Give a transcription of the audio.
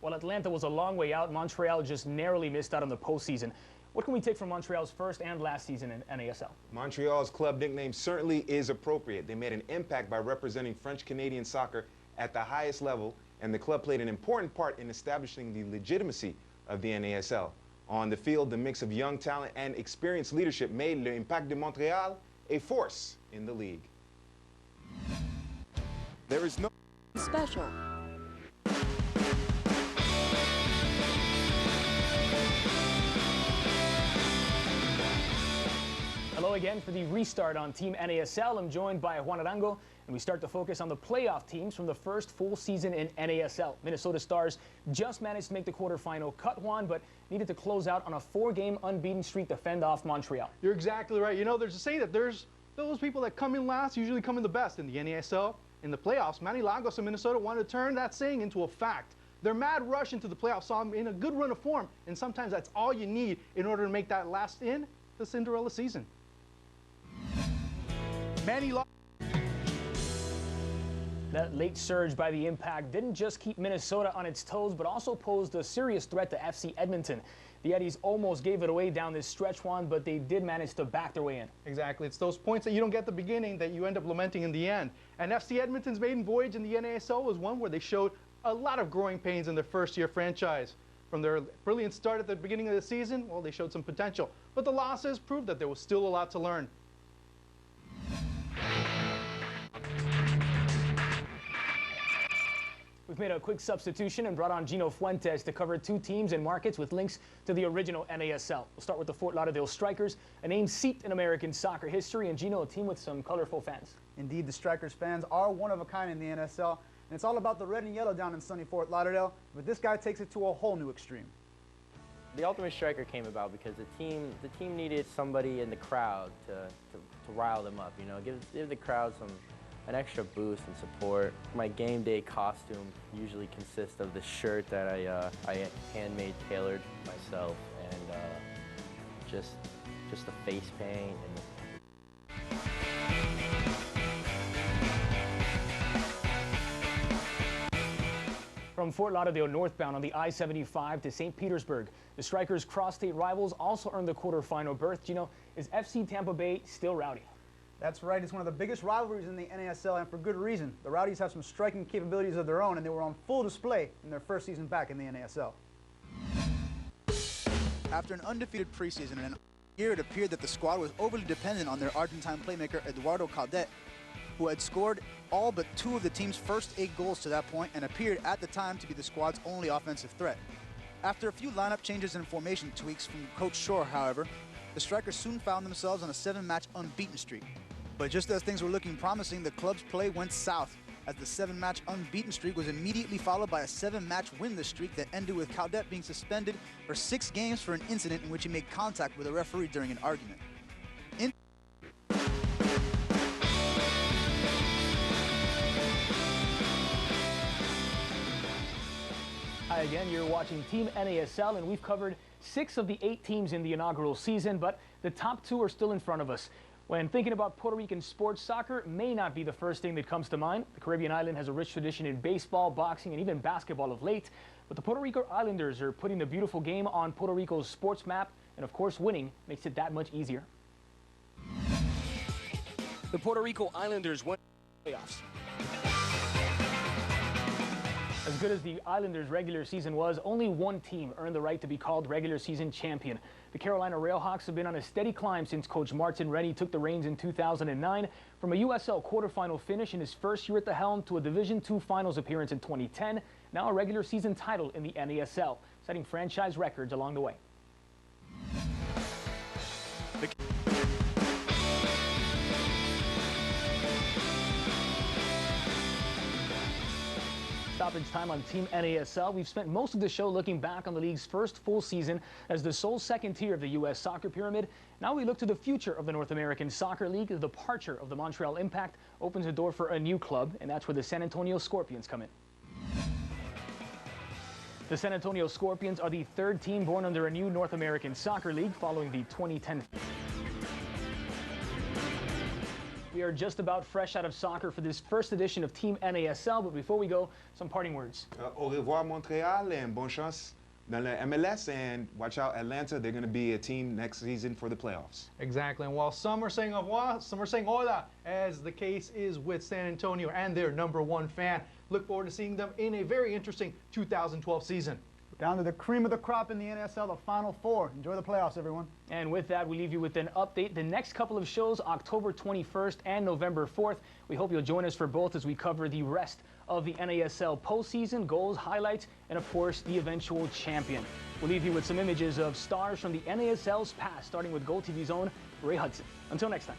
While Atlanta was a long way out, Montreal just narrowly missed out on the postseason. What can we take from Montreal's first and last season in NASL? Montreal's club nickname certainly is appropriate. They made an impact by representing French-Canadian soccer at the highest level, and the club played an important part in establishing the legitimacy of the NASL. On the field, the mix of young talent and experienced leadership made l'Impact de Montréal a force in the league. There is no special. Hello again for the restart on Team NASL. I'm joined by Juan Arango, and we start to focus on the playoff teams from the first full season in NASL. Minnesota Stars just managed to make the quarterfinal cut, Juan, but needed to close out on a 4-game unbeaten streak to fend off Montreal. You're exactly right. You know, there's a saying that there's those people that come in last usually come in the best in the NASL. In the playoffs, Manny Lagos of Minnesota wanted to turn that saying into a fact. Their mad rush into the playoffs saw them in a good run of form, and sometimes that's all you need in order to make that last in the Cinderella season. Manny Lagos. That late surge by the Impact didn't just keep Minnesota on its toes, but also posed a serious threat to FC Edmonton. The Eddies almost gave it away down this stretch, Juan, but they did manage to back their way in. Exactly. It's those points that you don't get at the beginning that you end up lamenting in the end. And FC Edmonton's maiden voyage in the NASL was one where they showed a lot of growing pains in their first-year franchise. From their brilliant start at the beginning of the season, well, they showed some potential. But the losses proved that there was still a lot to learn. We've made a quick substitution and brought on Gino Fuentes to cover two teams and markets with links to the original NASL. We'll start with the Fort Lauderdale Strikers, a name steeped in American soccer history, and Gino, a team with some colorful fans. Indeed, the Strikers fans are one of a kind in the NSL, and it's all about the red and yellow down in sunny Fort Lauderdale, but this guy takes it to a whole new extreme. The Ultimate Striker came about because the team needed somebody in the crowd to rile them up, you know, give the crowd an extra boost and support. My game day costume usually consists of the shirt that I handmade, tailored myself, and just the face paint. From Fort Lauderdale northbound on the I-75 to St. Petersburg, the Strikers' cross-state rivals also earned the quarterfinal berth. Gino, is FC Tampa Bay still rowdy? That's right. It's one of the biggest rivalries in the NASL, and for good reason. The Rowdies have some striking capabilities of their own, and they were on full display in their first season back in the NASL. After an undefeated preseason and an year, it appeared that the squad was overly dependent on their Argentine playmaker Eduardo Caldet, who had scored all but 2 of the team's first 8 goals to that point and appeared at the time to be the squad's only offensive threat. After a few lineup changes and formation tweaks from Coach Shore, however, the Strikers soon found themselves on a 7-match unbeaten streak. But just as things were looking promising, the club's play went south, as the 7-match unbeaten streak was immediately followed by a 7-match winless streak that ended with Caldet being suspended for 6 games for an incident in which he made contact with a referee during an argument. Hi again, you're watching Team NASL, and we've covered 6 of the 8 teams in the inaugural season, but the top 2 are still in front of us. When thinking about Puerto Rican sports, soccer may not be the first thing that comes to mind. The Caribbean island has a rich tradition in baseball, boxing, and even basketball of late. But the Puerto Rico Islanders are putting the beautiful game on Puerto Rico's sports map, and of course winning makes it that much easier. The Puerto Rico Islanders won the playoffs. As good as the Islanders' regular season was, only one team earned the right to be called regular season champion. The Carolina Railhawks have been on a steady climb since Coach Martin Rennie took the reins in 2009. From a USL quarterfinal finish in his first year at the helm to a Division II finals appearance in 2010, now a regular season title in the NASL, setting franchise records along the way. Stoppage time on Team NASL. We've spent most of the show looking back on the league's first full season as the sole second tier of the U.S. soccer pyramid. Now we look to the future of the North American Soccer League. The departure of the Montreal Impact opens the door for a new club, and that's where the San Antonio Scorpions come in. The San Antonio Scorpions are the 3rd team born under a new North American Soccer League following the 2010. We are just about fresh out of soccer for this first edition of Team NASL, but before we go, some parting words. Au revoir Montréal and bonne chance dans la MLS, and watch out Atlanta, they're going to be a team next season for the playoffs. Exactly, and while some are saying au revoir, some are saying hola, as the case is with San Antonio and their #1 fan. Look forward to seeing them in a very interesting 2012 season. Down to the cream of the crop in the NASL, the Final Four. Enjoy the playoffs, everyone. And with that, we leave you with an update. The next couple of shows, October 21st and November 4th. We hope you'll join us for both as we cover the rest of the NASL postseason, goals, highlights, and of course, the eventual champion. We'll leave you with some images of stars from the NASL's past, starting with Gol TV's own Ray Hudson. Until next time.